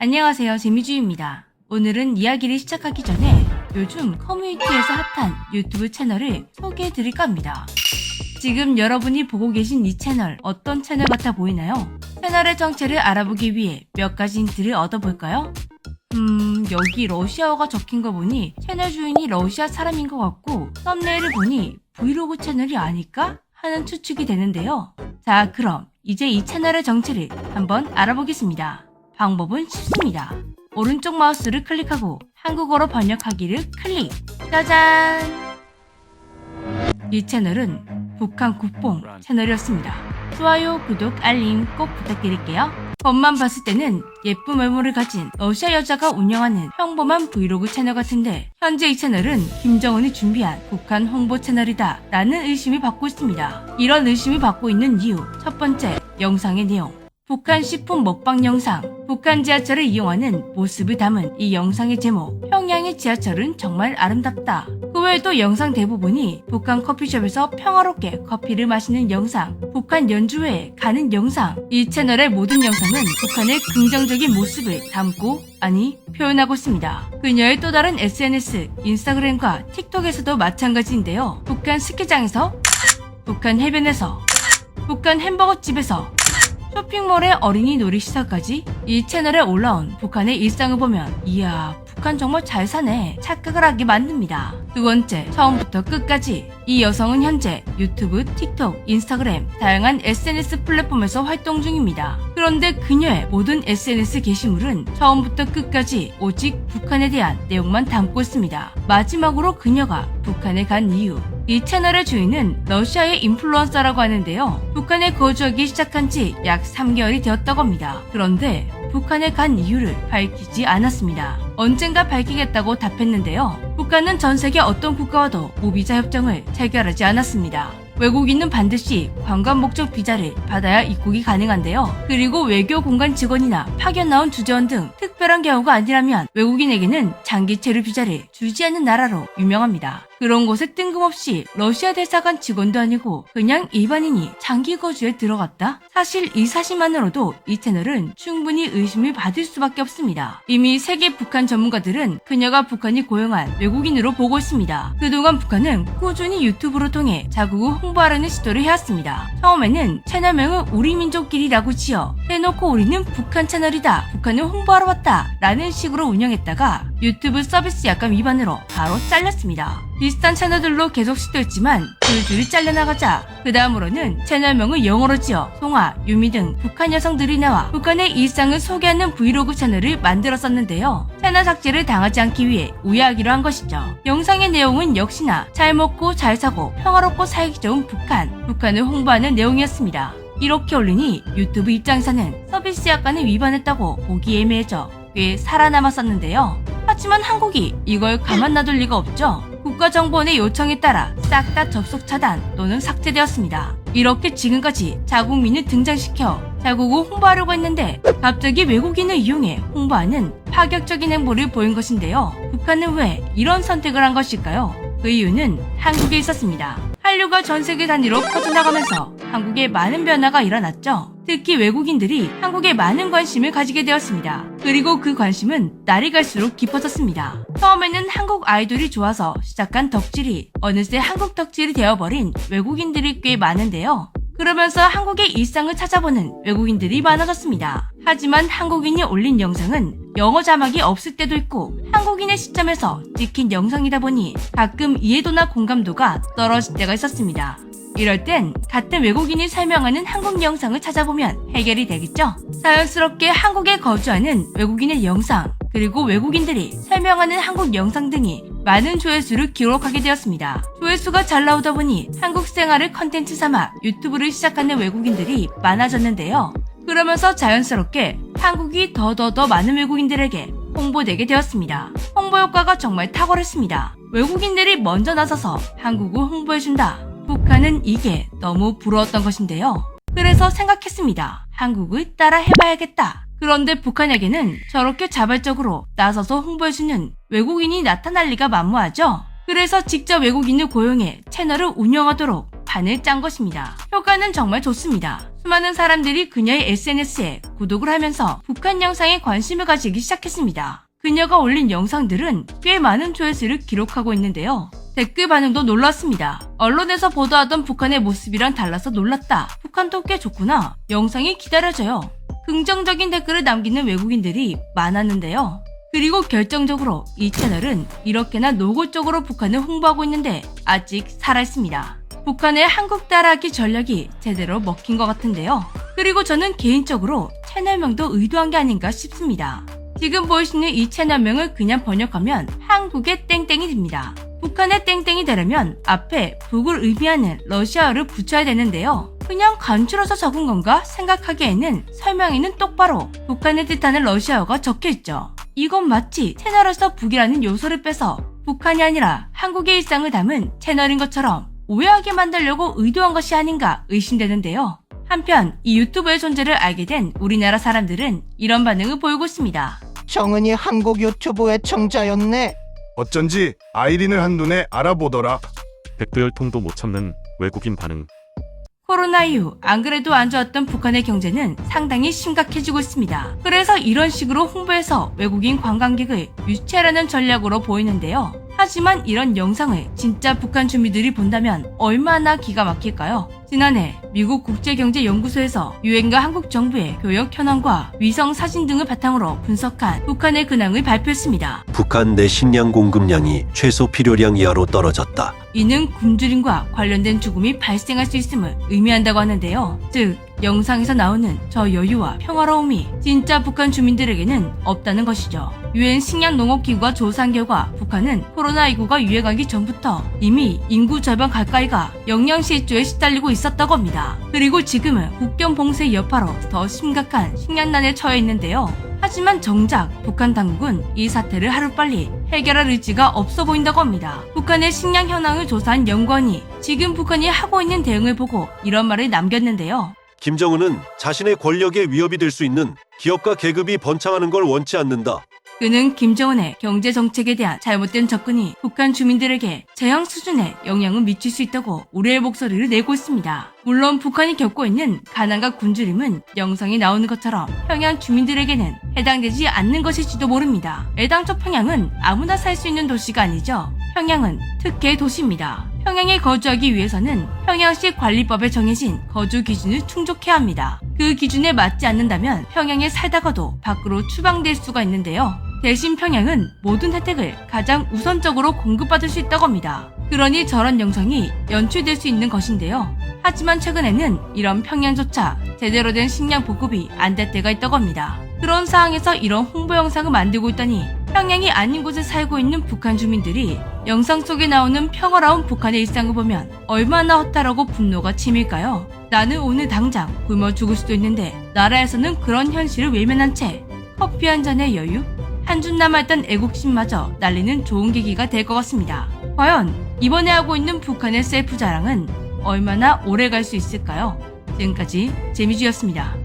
안녕하세요, 재미주입니다. 오늘은 이야기를 시작하기 전에 요즘 커뮤니티에서 핫한 유튜브 채널을 소개해드릴까 합니다. 지금 여러분이 보고 계신 이 채널 어떤 채널 같아 보이나요? 채널의 정체를 알아보기 위해 몇 가지 힌트를 얻어볼까요? 여기 러시아어가 적힌 거 보니 채널 주인이 러시아 사람인 것 같고 썸네일을 보니 브이로그 채널이 아닐까 하는 추측이 되는데요. 자, 그럼 이제 이 채널의 정체를 한번 알아보겠습니다. 방법은 쉽습니다. 오른쪽 마우스를 클릭하고 한국어로 번역하기를 클릭! 짜잔! 이 채널은 북한 국뽕 채널이었습니다. 좋아요, 구독, 알림 꼭 부탁드릴게요. 겉만 봤을 때는 예쁜 외모를 가진 러시아 여자가 운영하는 평범한 브이로그 채널 같은데 현재 이 채널은 김정은이 준비한 북한 홍보 채널이다 라는 의심이 받고 있습니다. 이런 의심이 받고 있는 이유 첫 번째, 영상의 내용. 북한 식품 먹방 영상, 북한 지하철을 이용하는 모습을 담은 이 영상의 제목, 평양의 지하철은 정말 아름답다. 그 외에도 영상 대부분이 북한 커피숍에서 평화롭게 커피를 마시는 영상, 북한 연주회에 가는 영상. 이 채널의 모든 영상은 북한의 긍정적인 모습을 담고, 표현하고 있습니다. 그녀의 또 다른 SNS, 인스타그램과 틱톡에서도 마찬가지인데요. 북한 스키장에서, 북한 해변에서, 북한 햄버거집에서, 쇼핑몰의 어린이 놀이시설까지 이 채널에 올라온 북한의 일상을 보면 이야, 북한 정말 잘 사네 착각을 하게 만듭니다. 두 번째, 처음부터 끝까지 이 여성은 현재 유튜브, 틱톡, 인스타그램 다양한 SNS 플랫폼에서 활동 중입니다. 그런데 그녀의 모든 SNS 게시물은 처음부터 끝까지 오직 북한에 대한 내용만 담고 있습니다. 마지막으로 그녀가 북한에 간 이유. 이 채널의 주인은 러시아의 인플루언서라고 하는데요. 북한에 거주하기 시작한 지 약 3개월이 되었다고 합니다. 그런데 북한에 간 이유를 밝히지 않았습니다. 언젠가 밝히겠다고 답했는데요. 북한은 전 세계 어떤 국가와도 무비자 협정을 체결하지 않았습니다. 외국인은 반드시 관광 목적 비자를 받아야 입국이 가능한데요. 그리고 외교 공간 직원이나 파견 나온 주재원 등 특별한 경우가 아니라면 외국인에게는 장기 체류 비자를 주지 않는 나라로 유명합니다. 그런 곳에 뜬금없이 러시아 대사관 직원도 아니고 그냥 일반인이 장기 거주에 들어갔다? 사실 이 사실만으로도 이 채널은 충분히 의심을 받을 수밖에 없습니다. 이미 세계 북한 전문가들은 그녀가 북한이 고용한 외국인으로 보고 있습니다. 그동안 북한은 꾸준히 유튜브를 통해 자국을 홍보하려는 시도를 해왔습니다. 처음에는 채널명을 우리민족끼리라고 지어 대놓고 우리는 북한 채널이다, 북한을 홍보하러 왔다 라는 식으로 운영했다가 유튜브 서비스 약관 위반으로 바로 잘렸습니다. 비슷한 채널들로 계속 시도했지만 줄줄이 잘려나가자 그 다음으로는 채널명을 영어로 지어 송아, 유미 등 북한 여성들이 나와 북한의 일상을 소개하는 브이로그 채널을 만들었었는데요. 채널 삭제를 당하지 않기 위해 우회하기로 한 것이죠. 영상의 내용은 역시나 잘 먹고 잘 사고 평화롭고 살기 좋은 북한을 홍보하는 내용이었습니다. 이렇게 올리니 유튜브 입장에서는 서비스 약관을 위반했다고 보기 애매해져 꽤 살아남았었는데요. 하지만 한국이 이걸 가만 놔둘 리가 없죠. 국가정보원의 요청에 따라 싹 다 접속 차단 또는 삭제되었습니다. 이렇게 지금까지 자국민을 등장시켜 자국을 홍보하려고 했는데 갑자기 외국인을 이용해 홍보하는 파격적인 행보를 보인 것인데요. 북한은 왜 이런 선택을 한 것일까요? 그 이유는 한국에 있었습니다. 한류가 전 세계 단위로 퍼져나가면서 한국에 많은 변화가 일어났죠. 특히 외국인들이 한국에 많은 관심을 가지게 되었습니다. 그리고 그 관심은 날이 갈수록 깊어졌습니다. 처음에는 한국 아이돌이 좋아서 시작한 덕질이 어느새 한국 덕질이 되어버린 외국인들이 꽤 많은데요. 그러면서 한국의 일상을 찾아보는 외국인들이 많아졌습니다. 하지만 한국인이 올린 영상은 영어 자막이 없을 때도 있고 한국인의 시점에서 찍힌 영상이다 보니 가끔 이해도나 공감도가 떨어질 때가 있었습니다. 이럴 땐 같은 외국인이 설명하는 한국 영상을 찾아보면 해결이 되겠죠? 자연스럽게 한국에 거주하는 외국인의 영상, 그리고 외국인들이 설명하는 한국 영상 등이 많은 조회수를 기록하게 되었습니다. 조회수가 잘 나오다 보니 한국 생활을 컨텐츠 삼아 유튜브를 시작하는 외국인들이 많아졌는데요. 그러면서 자연스럽게 한국이 더 많은 외국인들에게 홍보되게 되었습니다. 홍보 효과가 정말 탁월했습니다. 외국인들이 먼저 나서서 한국을 홍보해준다. 북한은 이게 너무 부러웠던 것인데요. 그래서 생각했습니다. 한국을 따라 해봐야겠다. 그런데 북한에게는 저렇게 자발적으로 나서서 홍보해주는 외국인이 나타날 리가 만무하죠. 그래서 직접 외국인을 고용해 채널을 운영하도록 판을 짠 것입니다. 효과는 정말 좋습니다. 수많은 사람들이 그녀의 SNS에 구독을 하면서 북한 영상에 관심을 가지기 시작했습니다. 그녀가 올린 영상들은 꽤 많은 조회수를 기록하고 있는데요. 댓글 반응도 놀랐습니다. 언론에서 보도하던 북한의 모습이랑 달라서 놀랐다. 북한도 꽤 좋구나. 영상이 기다려져요. 긍정적인 댓글을 남기는 외국인들이 많았는데요. 그리고 결정적으로 이 채널은 이렇게나 노골적으로 북한을 홍보하고 있는데 아직 살아있습니다. 북한의 한국 따라하기 전략이 제대로 먹힌 것 같은데요. 그리고 저는 개인적으로 채널명도 의도한 게 아닌가 싶습니다. 지금 보이시는 이 채널명을 그냥 번역하면 한국의 땡땡이 됩니다. 북한의 땡땡이 되려면 앞에 북을 의미하는 러시아어를 붙여야 되는데요. 그냥 간추려서 적은 건가 생각하기에는 설명에는 똑바로 북한을 뜻하는 러시아어가 적혀있죠. 이건 마치 채널에서 북이라는 요소를 빼서 북한이 아니라 한국의 일상을 담은 채널인 것처럼 오해하게 만들려고 의도한 것이 아닌가 의심되는데요. 한편 이 유튜브의 존재를 알게 된 우리나라 사람들은 이런 반응을 보이고 있습니다. 정은이 한국 유튜브 애청자였네. 어쩐지 아이린을 한눈에 알아보더라. 댓글 열통도 못 참는 외국인 반응. 코로나 이후 안 그래도 안 좋았던 북한의 경제는 상당히 심각해지고 있습니다. 그래서 이런 식으로 홍보해서 외국인 관광객을 유치하려는 전략으로 보이는데요. 하지만 이런 영상을 진짜 북한 주민들이 본다면 얼마나 기가 막힐까요? 지난해 미국 국제경제연구소에서 유엔과 한국 정부의 교역 현황과 위성 사진 등을 바탕으로 분석한 북한의 근황을 발표했습니다. 북한 내 식량 공급량이 최소 필요량 이하로 떨어졌다. 이는 굶주림과 관련된 죽음이 발생할 수 있음을 의미한다고 하는데요. 즉, 영상에서 나오는 저 여유와 평화로움이 진짜 북한 주민들에게는 없다는 것이죠. 유엔 식량농업기구가 조사한 결과 북한은 코로나19가 유행하기 전부터 이미 인구 절반 가까이가 영양실조에 시달리고 있었다고 합니다. 그리고 지금은 국경 봉쇄 여파로 더 심각한 식량난에 처해 있는데요. 하지만 정작 북한 당국은 이 사태를 하루빨리 해결할 의지가 없어 보인다고 합니다. 북한의 식량 현황을 조사한 연구원이 지금 북한이 하고 있는 대응을 보고 이런 말을 남겼는데요. 김정은은 자신의 권력에 위협이 될 수 있는 기업과 계급이 번창하는 걸 원치 않는다. 그는 김정은의 경제 정책에 대한 잘못된 접근이 북한 주민들에게 재앙 수준의 영향을 미칠 수 있다고 우려의 목소리를 내고 있습니다. 물론 북한이 겪고 있는 가난과 굶주림은 영상에 나오는 것처럼 평양 주민들에게는 해당되지 않는 것일지도 모릅니다. 애당초 평양은 아무나 살 수 있는 도시가 아니죠. 평양은 특혜 도시입니다. 평양에 거주하기 위해서는 평양시 관리법에 정해진 거주 기준을 충족해야 합니다. 그 기준에 맞지 않는다면 평양에 살다가도 밖으로 추방될 수가 있는데요. 대신 평양은 모든 혜택을 가장 우선적으로 공급받을 수 있다고 합니다. 그러니 저런 영상이 연출될 수 있는 것인데요. 하지만 최근에는 이런 평양조차 제대로 된 식량 보급이 안 될 때가 있다고 합니다. 그런 상황에서 이런 홍보 영상을 만들고 있다니 평양이 아닌 곳에 살고 있는 북한 주민들이 영상 속에 나오는 평화로운 북한의 일상을 보면 얼마나 허탈하고 분노가 치밀까요? 나는 오늘 당장 굶어 죽을 수도 있는데 나라에서는 그런 현실을 외면한 채 커피 한 잔의 여유? 한 줌 남아있던 애국심마저 날리는 좋은 계기가 될 것 같습니다. 과연 이번에 하고 있는 북한의 셀프 자랑은 얼마나 오래 갈 수 있을까요? 지금까지 재미주였습니다.